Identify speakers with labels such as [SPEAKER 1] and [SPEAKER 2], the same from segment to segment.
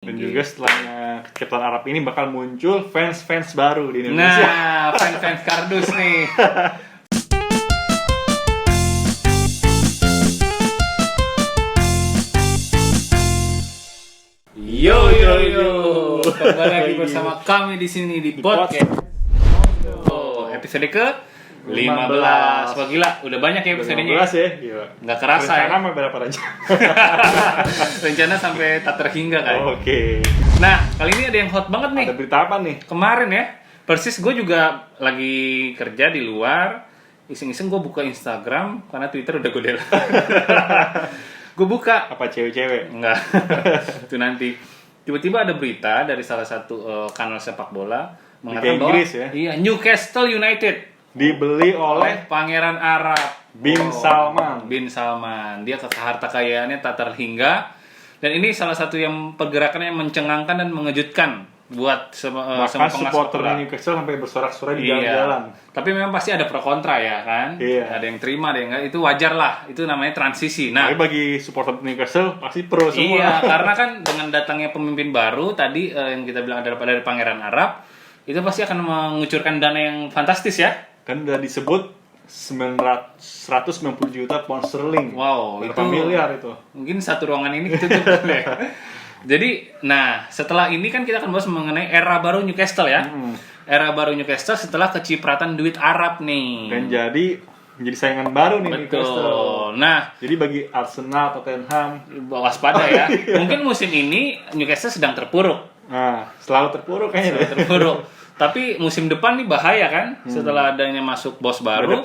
[SPEAKER 1] Dan juga setelahnya Kecepatan Arab ini bakal muncul fans-fans baru di Indonesia.
[SPEAKER 2] Nah, fans-fans kardus nih. Yo. Kembali lagi bersama kami di sini di podcast. Episode ke 15. Wah gila, udah banyak ya episodenya.
[SPEAKER 1] 15 ya, gila.
[SPEAKER 2] Nggak kerasa ya.
[SPEAKER 1] Rencana berapa aja?
[SPEAKER 2] Rencana sampai tak terhingga kan.
[SPEAKER 1] Oke.
[SPEAKER 2] Nah, kali ini ada yang hot banget nih.
[SPEAKER 1] Ada berita apa nih?
[SPEAKER 2] Kemarin ya, persis gue juga lagi kerja di luar, iseng-iseng gue buka Instagram karena Twitter udah gue delete. Gue buka,
[SPEAKER 1] Apa cewek-cewek?
[SPEAKER 2] enggak, itu nanti. Tiba-tiba ada berita dari salah satu kanal sepak bola mengatakan bahwa
[SPEAKER 1] Inggris ya?
[SPEAKER 2] iya, Newcastle United
[SPEAKER 1] Dibeli oleh
[SPEAKER 2] Pangeran Arab Bin Salman. Dia harta kekayaannya tak terhingga, dan ini salah satu yang pergerakan yang mencengangkan dan mengejutkan buat semua
[SPEAKER 1] bahkan
[SPEAKER 2] pengamat
[SPEAKER 1] supporter
[SPEAKER 2] bola.
[SPEAKER 1] Newcastle sampai bersorak-sorai di
[SPEAKER 2] Iya.
[SPEAKER 1] jalan-jalan.
[SPEAKER 2] Tapi memang pasti ada pro kontra ya kan.
[SPEAKER 1] Iya.
[SPEAKER 2] Ada yang terima, ada yang enggak. Itu wajar lah. Itu namanya transisi. Nah,
[SPEAKER 1] Tapi bagi supporter Newcastle pasti pro semua.
[SPEAKER 2] iya, karena kan dengan datangnya pemimpin baru tadi yang kita bilang adalah dari Pangeran Arab, itu pasti akan mengucurkan dana yang fantastis ya.
[SPEAKER 1] Kan udah disebut 190 juta pound sterling.
[SPEAKER 2] Wow,
[SPEAKER 1] Berapa
[SPEAKER 2] itu
[SPEAKER 1] miliar itu?
[SPEAKER 2] mungkin satu ruangan ini ketutup ya. Jadi, nah setelah ini kan kita akan bahas mengenai era baru Newcastle ya. Era baru Newcastle setelah kecipratan duit Arab nih.
[SPEAKER 1] Dan menjadi saingan baru nih Newcastle.
[SPEAKER 2] Betul. Nah,
[SPEAKER 1] Jadi bagi Arsenal, Tottenham,
[SPEAKER 2] waspada ya. Mungkin musim ini Newcastle sedang terpuruk.
[SPEAKER 1] nah selalu terpuruk kayaknya deh.
[SPEAKER 2] Terpuruk. Tapi musim depan nih bahaya kan, setelah adanya masuk bos baru.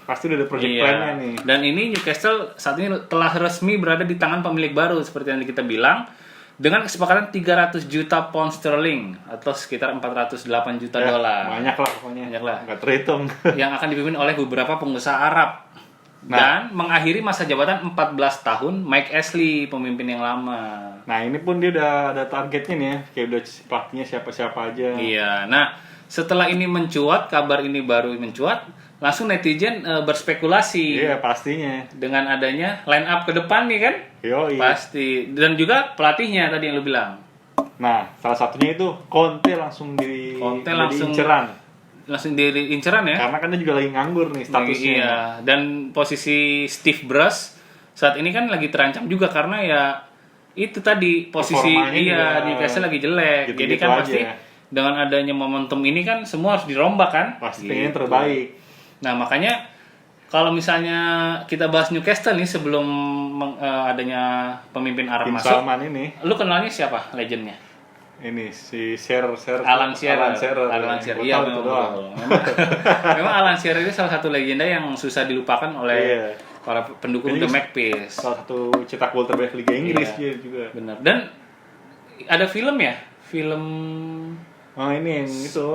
[SPEAKER 1] Pasti udah ada project
[SPEAKER 2] Iya.
[SPEAKER 1] plan-nya nih.
[SPEAKER 2] Dan ini Newcastle saat ini telah resmi berada di tangan pemilik baru seperti yang kita bilang, dengan kesepakatan 300 juta pound sterling atau sekitar 408 juta
[SPEAKER 1] Ya,
[SPEAKER 2] dolar.
[SPEAKER 1] banyak lah pokoknya.
[SPEAKER 2] Banyak lah.
[SPEAKER 1] Nggak terhitung.
[SPEAKER 2] Yang akan dipimpin oleh beberapa pengusaha Arab. Dan mengakhiri masa jabatan 14 tahun Mike Ashley, pemimpin yang lama.
[SPEAKER 1] Nah ini pun dia udah ada targetnya nih ya. Kayak udah pelatihnya siapa-siapa aja.
[SPEAKER 2] Iya. Nah, setelah ini mencuat, kabar ini baru mencuat, langsung netizen berspekulasi
[SPEAKER 1] Iya pastinya.
[SPEAKER 2] dengan adanya line up ke depan nih kan?
[SPEAKER 1] Yoi.
[SPEAKER 2] Pasti. Dan juga pelatihnya tadi yang lu bilang.
[SPEAKER 1] Nah salah satunya itu Conte langsung
[SPEAKER 2] Conte
[SPEAKER 1] jadi
[SPEAKER 2] langsung
[SPEAKER 1] inceran.
[SPEAKER 2] Langsung dari inceran ya.
[SPEAKER 1] Karena kan dia juga lagi nganggur nih statusnya.
[SPEAKER 2] Iya. Dan posisi Steve Bruce saat ini kan lagi terancam juga karena ya itu tadi posisi
[SPEAKER 1] Performanya juga
[SPEAKER 2] Newcastle lagi jelek.
[SPEAKER 1] gitu-gitu
[SPEAKER 2] Jadi kan
[SPEAKER 1] aja.
[SPEAKER 2] pasti dengan adanya momentum ini kan semua harus dirombak kan.
[SPEAKER 1] Pasti pengen
[SPEAKER 2] Gitu.
[SPEAKER 1] terbaik.
[SPEAKER 2] Nah, makanya kalau misalnya kita bahas Newcastle nih sebelum adanya pemimpin Arab
[SPEAKER 1] Bin
[SPEAKER 2] masuk,
[SPEAKER 1] Salman ini.
[SPEAKER 2] lu kenalnya siapa legendnya?
[SPEAKER 1] Ini si Alan
[SPEAKER 2] Alan
[SPEAKER 1] Shearer.
[SPEAKER 2] Shearer. Iya,
[SPEAKER 1] Itu doang.
[SPEAKER 2] Memang Alan Shearer itu salah satu legenda yang susah dilupakan oleh
[SPEAKER 1] Iya.
[SPEAKER 2] para pendukung
[SPEAKER 1] Ini
[SPEAKER 2] The Magpies.
[SPEAKER 1] Salah satu cetak gol terbaik Liga Inggris
[SPEAKER 2] Iya.
[SPEAKER 1] dia juga.
[SPEAKER 2] Benar. Dan ada film ya? Film
[SPEAKER 1] Oh ini yang itu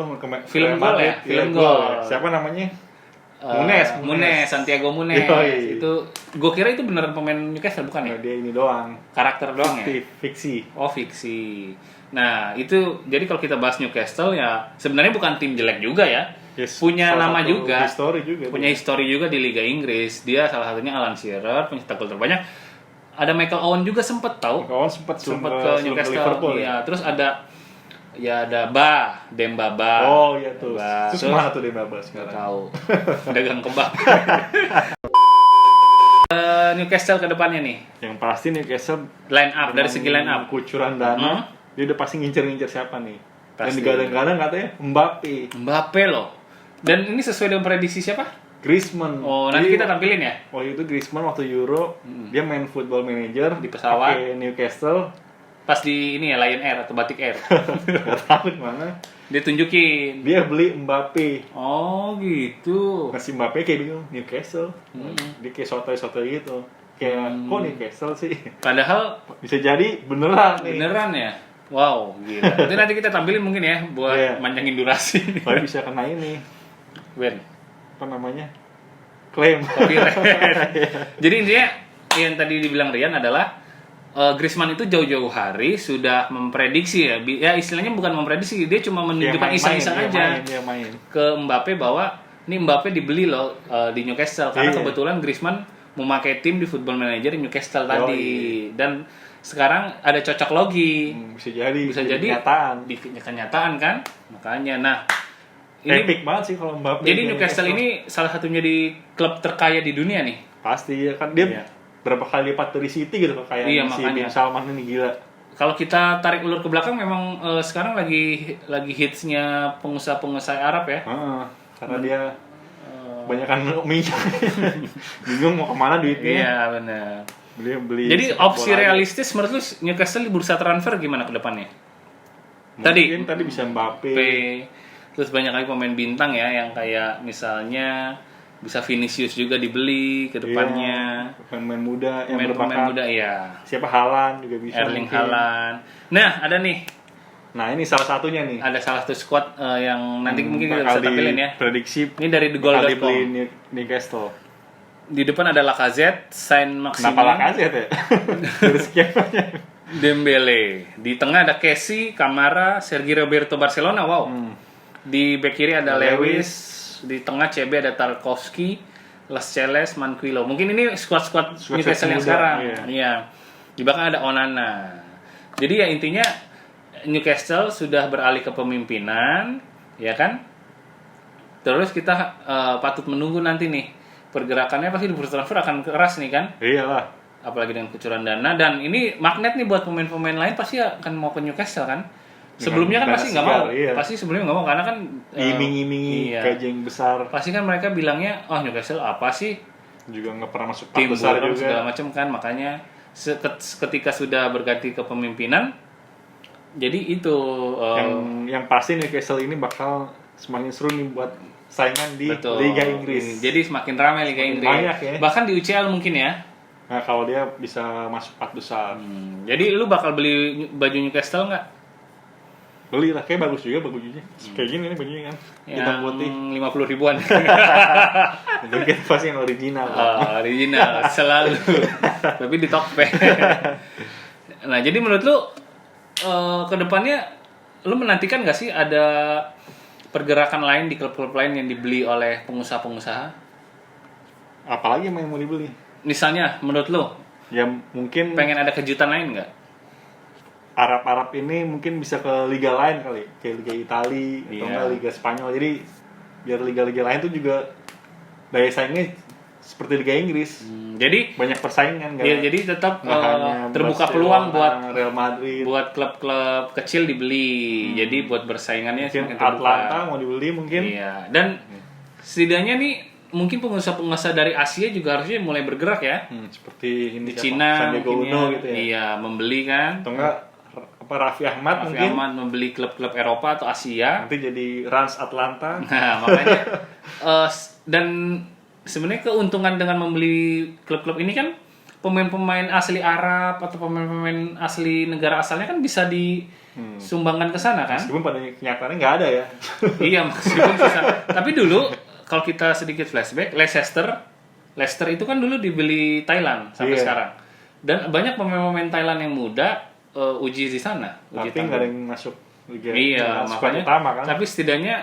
[SPEAKER 2] Film
[SPEAKER 1] Real
[SPEAKER 2] gol
[SPEAKER 1] Madrid.
[SPEAKER 2] ya? Film
[SPEAKER 1] Iya,
[SPEAKER 2] gol.
[SPEAKER 1] Siapa namanya?
[SPEAKER 2] Munez, Santiago Munez.
[SPEAKER 1] Yoi.
[SPEAKER 2] Itu gue kira itu beneran pemain Newcastle bukan ya?
[SPEAKER 1] Nah, dia ini doang.
[SPEAKER 2] Karakter doang ya?
[SPEAKER 1] Fiksi.
[SPEAKER 2] Oh, fiksi. Nah, itu jadi kalau kita bahas Newcastle ya sebenarnya bukan tim jelek juga ya.
[SPEAKER 1] Yes,
[SPEAKER 2] Punya
[SPEAKER 1] salah
[SPEAKER 2] nama
[SPEAKER 1] satu
[SPEAKER 2] juga.
[SPEAKER 1] History juga.
[SPEAKER 2] Punya histori juga di Liga Inggris. Dia salah satunya Alan Shearer, pencetak gol terbanyak. Ada Michael Owen juga sempet tahu.
[SPEAKER 1] Kawan sempat
[SPEAKER 2] Ke Newcastle.
[SPEAKER 1] Liverpool.
[SPEAKER 2] Iya, terus ada Demba Ba.
[SPEAKER 1] Oh iya tuh.
[SPEAKER 2] Ba.
[SPEAKER 1] Terus mana tuh dia babas
[SPEAKER 2] Nggak
[SPEAKER 1] sekarang?
[SPEAKER 2] tahu. Dagang kebab. Newcastle ke depannya nih.
[SPEAKER 1] Yang pasti Newcastle
[SPEAKER 2] Line up dari segi line up.
[SPEAKER 1] kucuran dana, dia udah pasti ngincer-ngincer siapa nih. Dan
[SPEAKER 2] Pasti.
[SPEAKER 1] digadang-gadang katanya
[SPEAKER 2] Mbappe loh. Dan ini sesuai dengan prediksi siapa?
[SPEAKER 1] Griezmann.
[SPEAKER 2] Oh, nanti
[SPEAKER 1] Jadi,
[SPEAKER 2] kita tampilin ya.
[SPEAKER 1] waktu itu Griezmann waktu Euro, dia main football manager
[SPEAKER 2] Di pesawat.
[SPEAKER 1] pakai Newcastle.
[SPEAKER 2] Pas di ini ya Lion Air atau Batik Air.
[SPEAKER 1] Gak tahu di mana.
[SPEAKER 2] Dia tunjukin.
[SPEAKER 1] Dia beli Mbappe.
[SPEAKER 2] Oh, gitu.
[SPEAKER 1] Masih Mbappe kayak bingung Newcastle. Dia kayak sotoy-sotoy gitu. Kayak kok Newcastle sih?
[SPEAKER 2] Padahal
[SPEAKER 1] Bisa jadi beneran nih.
[SPEAKER 2] beneran ya. Wow, gila. Itu nanti kita tampilin mungkin ya buat
[SPEAKER 1] Iya.
[SPEAKER 2] manjangin durasi.
[SPEAKER 1] Tapi bisa kena ini.
[SPEAKER 2] Ben.
[SPEAKER 1] Apa namanya? Klaim.
[SPEAKER 2] Copyright. Jadi intinya yang tadi dibilang Rian adalah Griezmann itu jauh-jauh hari sudah memprediksi ya. Ya istilahnya bukan memprediksi, dia cuma menunjukkan iseng-iseng aja
[SPEAKER 1] Dia main.
[SPEAKER 2] ke Mbappe bahwa ini Mbappe dibeli loh di Newcastle karena
[SPEAKER 1] Iya.
[SPEAKER 2] kebetulan Griezmann memakai tim di Football Manager Newcastle tadi. Dan sekarang ada cocok logi.
[SPEAKER 1] Bisa jadi kenyataan.
[SPEAKER 2] Di kenyataan kan, makanya. Nah, ini
[SPEAKER 1] Epic banget sih kalau Mbappe.
[SPEAKER 2] jadi Newcastle ini salah satunya di klub terkaya di dunia nih.
[SPEAKER 1] Pasti ya kan dia
[SPEAKER 2] Iya.
[SPEAKER 1] berapa kali lipat dari City gitu kayak
[SPEAKER 2] Iya,
[SPEAKER 1] si
[SPEAKER 2] makanya.
[SPEAKER 1] Bin Salman ini gila.
[SPEAKER 2] Kalau kita tarik ulur ke belakang, memang sekarang lagi hitsnya pengusaha-pengusaha Arab ya.
[SPEAKER 1] Karena dia banyakan minyak. Bingung mau kemana duitnya.
[SPEAKER 2] Iya benar.
[SPEAKER 1] Beli.
[SPEAKER 2] Jadi
[SPEAKER 1] sepak
[SPEAKER 2] opsi
[SPEAKER 1] bola aja.
[SPEAKER 2] realistis menurut lu Newcastle di bursa transfer gimana ke depannya?
[SPEAKER 1] Mungkin tadi bisa Mbappe.
[SPEAKER 2] Terus banyak lagi pemain bintang ya, yang kayak misalnya bisa Vinicius juga dibeli ke depannya.
[SPEAKER 1] Iya, pemain muda yang
[SPEAKER 2] Pemain
[SPEAKER 1] berbakat.
[SPEAKER 2] muda ya.
[SPEAKER 1] Siapa Haaland juga bisa.
[SPEAKER 2] Erling
[SPEAKER 1] mungkin.
[SPEAKER 2] Haaland. Nah, ada nih.
[SPEAKER 1] Nah, ini salah satunya nih.
[SPEAKER 2] Ada salah satu squad yang nanti mungkin kita
[SPEAKER 1] bakal
[SPEAKER 2] bisa tampilin ya.
[SPEAKER 1] Prediksi
[SPEAKER 2] Ini dari
[SPEAKER 1] bakal
[SPEAKER 2] TheGoal.com.
[SPEAKER 1] dibeli Newcastle.
[SPEAKER 2] Di depan ada Lacazette, Saint
[SPEAKER 1] Kenapa
[SPEAKER 2] Maximin,
[SPEAKER 1] Lacazette ya? Dari sekian banyak.
[SPEAKER 2] Dembele. Di tengah ada Kessie, Camara, Sergio Roberto Barcelona. Wow. Di back kiri ada Lewis, di tengah CB ada Tarkowski, Las Celes, Manquillo. Mungkin ini squad Newcastle yang
[SPEAKER 1] muda,
[SPEAKER 2] sekarang.
[SPEAKER 1] iya.
[SPEAKER 2] Iya. Di belakang ada Onana. Jadi ya intinya Newcastle sudah beralih ke pemimpinan, ya kan? Terus kita patut menunggu nanti nih. Pergerakannya pasti di bursa transfer akan keras nih kan?
[SPEAKER 1] Iyalah.
[SPEAKER 2] Apalagi dengan kucuran dana, dan ini magnet nih buat pemain-pemain lain pasti akan mau ke Newcastle kan? Sebelumnya kan
[SPEAKER 1] Dengan
[SPEAKER 2] pasti nggak mau,
[SPEAKER 1] segar, iya.
[SPEAKER 2] pasti sebelumnya nggak mau karena kan
[SPEAKER 1] Iming-imingi
[SPEAKER 2] iya.
[SPEAKER 1] gaji yang besar.
[SPEAKER 2] Pasti kan mereka bilangnya, oh Newcastle apa sih,
[SPEAKER 1] Juga nggak pernah masuk
[SPEAKER 2] tim
[SPEAKER 1] besar
[SPEAKER 2] burung
[SPEAKER 1] juga.
[SPEAKER 2] segala macam kan, makanya ketika sudah berganti ke pemimpinan, jadi itu
[SPEAKER 1] Yang pasti Newcastle ini bakal semakin seru nih buat saingan di
[SPEAKER 2] betul.
[SPEAKER 1] Liga Inggris.
[SPEAKER 2] Jadi semakin ramai Liga
[SPEAKER 1] Semakin
[SPEAKER 2] Inggris.
[SPEAKER 1] banyak ya.
[SPEAKER 2] Bahkan di UCL mungkin ya.
[SPEAKER 1] Nah, kalau dia bisa masuk 4 besar.
[SPEAKER 2] Jadi lu bakal beli baju Newcastle nggak?
[SPEAKER 1] Beli lah, kayak bagus juga bajunya. Kayak gini nih bajunya kan. Hitam putih.
[SPEAKER 2] Yang 50 ribuan.
[SPEAKER 1] Itu kita pasti yang original.
[SPEAKER 2] Original selalu. Tapi di Tokped. Nah, jadi menurut lu ke depannya lu menantikan nggak sih ada pergerakan lain di klub-klub lain yang dibeli oleh pengusaha-pengusaha?
[SPEAKER 1] Apalagi yang mau dibeli?
[SPEAKER 2] Misalnya menurut lu
[SPEAKER 1] Ya mungkin
[SPEAKER 2] pengen ada kejutan lain nggak?
[SPEAKER 1] Arab ini mungkin bisa ke liga lain kali, kayak Liga Italia atau
[SPEAKER 2] Iya.
[SPEAKER 1] enggak Liga Spanyol. Jadi biar liga-liga lain tuh juga daya saingnya seperti Liga Inggris.
[SPEAKER 2] Jadi
[SPEAKER 1] Banyak persaingan kan.
[SPEAKER 2] ya, jadi tetap
[SPEAKER 1] Nggak hanya
[SPEAKER 2] terbuka
[SPEAKER 1] Barcelona,
[SPEAKER 2] peluang buat
[SPEAKER 1] Real Madrid.
[SPEAKER 2] klub-klub kecil dibeli. Jadi buat bersaingannya
[SPEAKER 1] Mungkin
[SPEAKER 2] semakin terbuka.
[SPEAKER 1] Atlanta mau dibeli mungkin.
[SPEAKER 2] Iya. Dan setidaknya nih mungkin pengusaha-pengusaha dari Asia juga harusnya mulai bergerak ya.
[SPEAKER 1] Seperti ini
[SPEAKER 2] Di
[SPEAKER 1] siapa?
[SPEAKER 2] Cina
[SPEAKER 1] Sandiago
[SPEAKER 2] mungkin
[SPEAKER 1] Uno
[SPEAKER 2] ya.
[SPEAKER 1] gitu ya.
[SPEAKER 2] Iya, membeli kan.
[SPEAKER 1] Atau enggak apa Raffi Ahmad
[SPEAKER 2] Raffi
[SPEAKER 1] mungkin
[SPEAKER 2] Ahmad membeli klub-klub Eropa atau Asia.
[SPEAKER 1] nanti jadi Rans Atlanta.
[SPEAKER 2] Nah, makanya dan sebenarnya keuntungan dengan membeli klub-klub ini kan pemain-pemain asli Arab atau pemain-pemain asli negara asalnya kan bisa disumbangkan ke sana kan?
[SPEAKER 1] Meskipun pada kenyataannya nggak ada ya.
[SPEAKER 2] Iya, meskipun bisa. Tapi dulu kalau kita sedikit flashback, Leicester itu kan dulu dibeli Thailand sampai
[SPEAKER 1] Iya.
[SPEAKER 2] sekarang. Dan banyak pemain-pemain Thailand yang muda uji di sana.
[SPEAKER 1] Tapi nggak ada yang masuk Liga
[SPEAKER 2] Iya,
[SPEAKER 1] squad
[SPEAKER 2] makanya.
[SPEAKER 1] utama kan.
[SPEAKER 2] Tapi setidaknya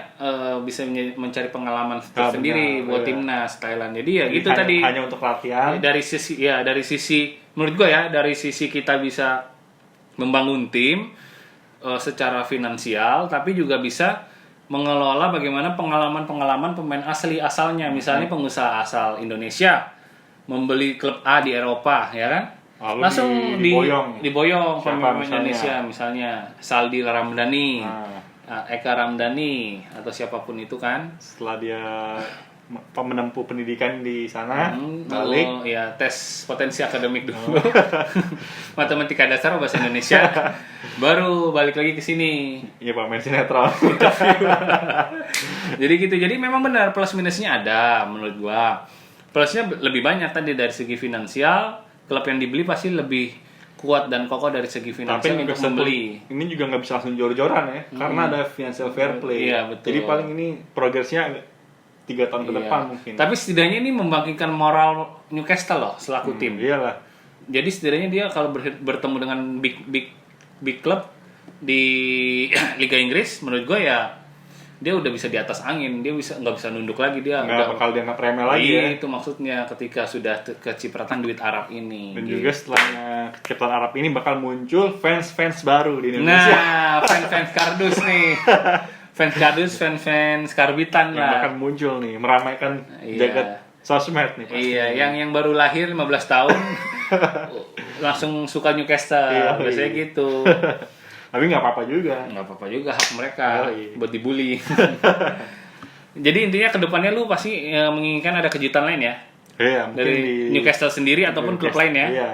[SPEAKER 2] bisa mencari pengalaman tersendiri
[SPEAKER 1] benar,
[SPEAKER 2] buat
[SPEAKER 1] iya.
[SPEAKER 2] timnas Thailand. Jadi ya gitu
[SPEAKER 1] hanya,
[SPEAKER 2] tadi.
[SPEAKER 1] hanya untuk latihan.
[SPEAKER 2] Dari sisi menurut gue ya, dari sisi kita bisa membangun tim secara finansial, tapi juga bisa mengelola bagaimana pengalaman-pengalaman pemain asli asalnya. Misalnya pengusaha asal Indonesia membeli klub A di Eropa, ya kan?
[SPEAKER 1] Lalu
[SPEAKER 2] Langsung diboyong
[SPEAKER 1] Siapa
[SPEAKER 2] pemain
[SPEAKER 1] misalnya?
[SPEAKER 2] Indonesia, misalnya Saldi Ramdhani,
[SPEAKER 1] Nah,
[SPEAKER 2] Eka Ramdhani atau siapapun itu kan.
[SPEAKER 1] setelah dia menempuh pendidikan di sana, balik.
[SPEAKER 2] Oh, ya tes potensi akademik dulu. Matematika dasar bahasa Indonesia. Baru balik lagi ke sini.
[SPEAKER 1] Iya Pak, main sinetron.
[SPEAKER 2] Jadi gitu. Jadi memang benar plus minusnya ada menurut gua. Plusnya lebih banyak tadi dari segi finansial, klub yang dibeli pasti lebih kuat dan kokoh dari segi
[SPEAKER 1] Tapi
[SPEAKER 2] finansial untuk
[SPEAKER 1] Newcastle
[SPEAKER 2] membeli.
[SPEAKER 1] ini juga nggak bisa langsung jor-joran ya, karena ada financial fair play.
[SPEAKER 2] Iya, betul.
[SPEAKER 1] Jadi paling ini progresnya 3 tahun ke
[SPEAKER 2] Iya.
[SPEAKER 1] depan mungkin.
[SPEAKER 2] Tapi setidaknya ini membangkitkan moral Newcastle loh selaku tim.
[SPEAKER 1] Iyalah.
[SPEAKER 2] Jadi setidaknya dia kalau bertemu dengan big club di Liga Inggris, menurut gue ya dia udah bisa di atas angin, dia nggak bisa nunduk lagi, dia
[SPEAKER 1] Nggak
[SPEAKER 2] udah
[SPEAKER 1] bakal dianggap remeh lagi ya.
[SPEAKER 2] Itu maksudnya ketika sudah kecipratan duit Arab ini.
[SPEAKER 1] Dan
[SPEAKER 2] gitu.
[SPEAKER 1] juga setelahnya kecepatan Arab ini bakal muncul fans-fans baru di Indonesia.
[SPEAKER 2] Nah, fans kardus nih. Fans kardus, fans karbitan
[SPEAKER 1] Yang
[SPEAKER 2] lah.
[SPEAKER 1] bakal muncul nih, meramaikan
[SPEAKER 2] Iya.
[SPEAKER 1] jagat sosmed nih pasti.
[SPEAKER 2] Iya, yang baru lahir 15 tahun langsung suka Newcastle.
[SPEAKER 1] Iya,
[SPEAKER 2] Biasanya
[SPEAKER 1] iya.
[SPEAKER 2] gitu.
[SPEAKER 1] Tapi nggak apa-apa juga.
[SPEAKER 2] Nggak apa-apa juga hak mereka
[SPEAKER 1] Oh, iya.
[SPEAKER 2] buat dibully. Jadi intinya kedepannya lu pasti menginginkan ada kejutan lain ya
[SPEAKER 1] Iya, mungkin
[SPEAKER 2] dari
[SPEAKER 1] di
[SPEAKER 2] Newcastle sendiri ataupun klub lain ya,
[SPEAKER 1] Iya.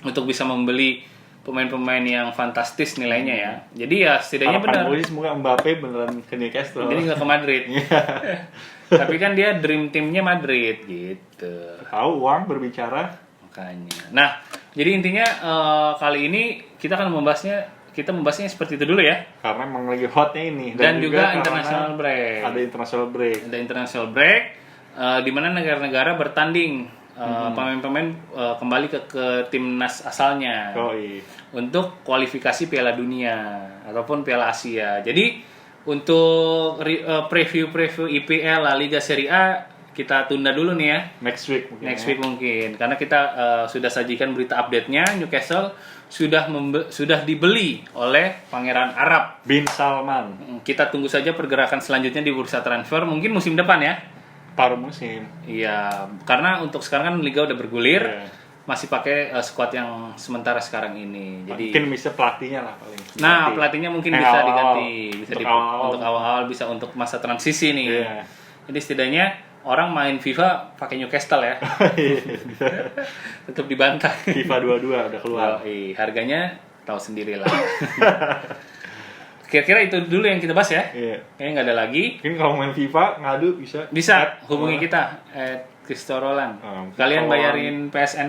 [SPEAKER 2] untuk bisa membeli pemain-pemain yang fantastis nilainya ya. Jadi ya setidaknya
[SPEAKER 1] Harapan
[SPEAKER 2] benar.
[SPEAKER 1] gue sih semoga Mbappe beneran ke Newcastle.
[SPEAKER 2] Jadi nggak ke Madrid.
[SPEAKER 1] Iya.
[SPEAKER 2] Tapi kan dia dream teamnya Madrid gitu.
[SPEAKER 1] Tahu uang berbicara.
[SPEAKER 2] Makanya. Nah, jadi intinya kali ini kita akan membahasnya seperti itu dulu ya.
[SPEAKER 1] Karena emang lagi hotnya ini.
[SPEAKER 2] Dan juga
[SPEAKER 1] karena
[SPEAKER 2] international break.
[SPEAKER 1] Ada international break.
[SPEAKER 2] Ada international break di mana negara-negara bertanding pemain-pemain kembali ke timnas asalnya
[SPEAKER 1] Yoi.
[SPEAKER 2] untuk kualifikasi Piala Dunia ataupun Piala Asia. Jadi untuk preview IPL, La Liga, Serie A kita tunda dulu nih ya.
[SPEAKER 1] Next week mungkin.
[SPEAKER 2] Next
[SPEAKER 1] ya.
[SPEAKER 2] week mungkin karena kita sudah sajikan berita update-nya. Newcastle sudah dibeli oleh Pangeran Arab.
[SPEAKER 1] Bin Salman.
[SPEAKER 2] Kita tunggu saja pergerakan selanjutnya di bursa transfer mungkin musim depan ya.
[SPEAKER 1] Paruh musim.
[SPEAKER 2] Iya, karena untuk sekarang kan liga udah bergulir,
[SPEAKER 1] Iya.
[SPEAKER 2] masih pakai squad yang sementara sekarang ini. Jadi
[SPEAKER 1] Mungkin bisa pelatihnya lah paling.
[SPEAKER 2] nah, pelatihnya mungkin bisa
[SPEAKER 1] awal-awal.
[SPEAKER 2] diganti, bisa
[SPEAKER 1] Untuk awal-awal.
[SPEAKER 2] untuk awal-awal, bisa untuk masa transisi nih.
[SPEAKER 1] Iya.
[SPEAKER 2] Jadi setidaknya orang main FIFA pakai Newcastle ya. Tetap dibantai.
[SPEAKER 1] FIFA 22 udah keluar.
[SPEAKER 2] Harganya tahu sendiri lah. Kira-kira itu dulu yang kita bahas ya.
[SPEAKER 1] Iya.
[SPEAKER 2] Kayaknya nggak ada lagi.
[SPEAKER 1] Mungkin kalau main FIFA ngadu bisa.
[SPEAKER 2] Bisa hubungi kita Kristo Roland. Kalian
[SPEAKER 1] kalau-
[SPEAKER 2] bayarin PSN.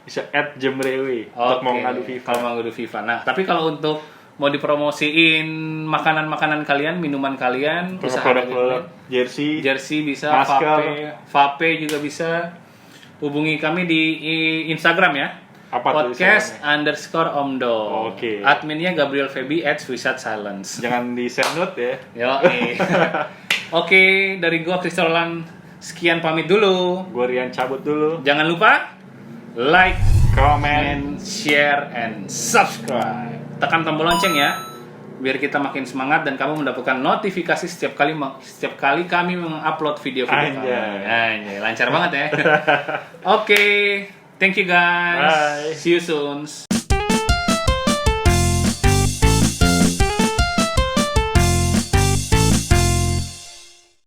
[SPEAKER 1] Bisa @jemrewe untuk mau ngadu FIFA.
[SPEAKER 2] Kalau mau ngadu FIFA. Nah, tapi kalau untuk mau dipromosiin makanan-makanan kalian, minuman kalian, usaha
[SPEAKER 1] Produk-produk
[SPEAKER 2] kalian,
[SPEAKER 1] jersey.
[SPEAKER 2] jersey bisa,
[SPEAKER 1] masker.
[SPEAKER 2] vape juga bisa. Hubungi kami di Instagram ya.
[SPEAKER 1] Apa tuh
[SPEAKER 2] podcast_omdo.
[SPEAKER 1] Oke.
[SPEAKER 2] Adminnya Gabriel Febi @suicide_silence.
[SPEAKER 1] Jangan di share note ya.
[SPEAKER 2] Yo. Oke, dari gua Kristo Roland sekian pamit dulu.
[SPEAKER 1] Gue Rian cabut dulu.
[SPEAKER 2] Jangan lupa like,
[SPEAKER 1] Comment.
[SPEAKER 2] and share, and subscribe. Tekan tombol lonceng ya, biar kita makin semangat dan kamu mendapatkan notifikasi setiap kali kami mengupload video-video kami. Anjay, lancar banget ya. Oke, thank you guys.
[SPEAKER 1] Bye.
[SPEAKER 2] See you soon.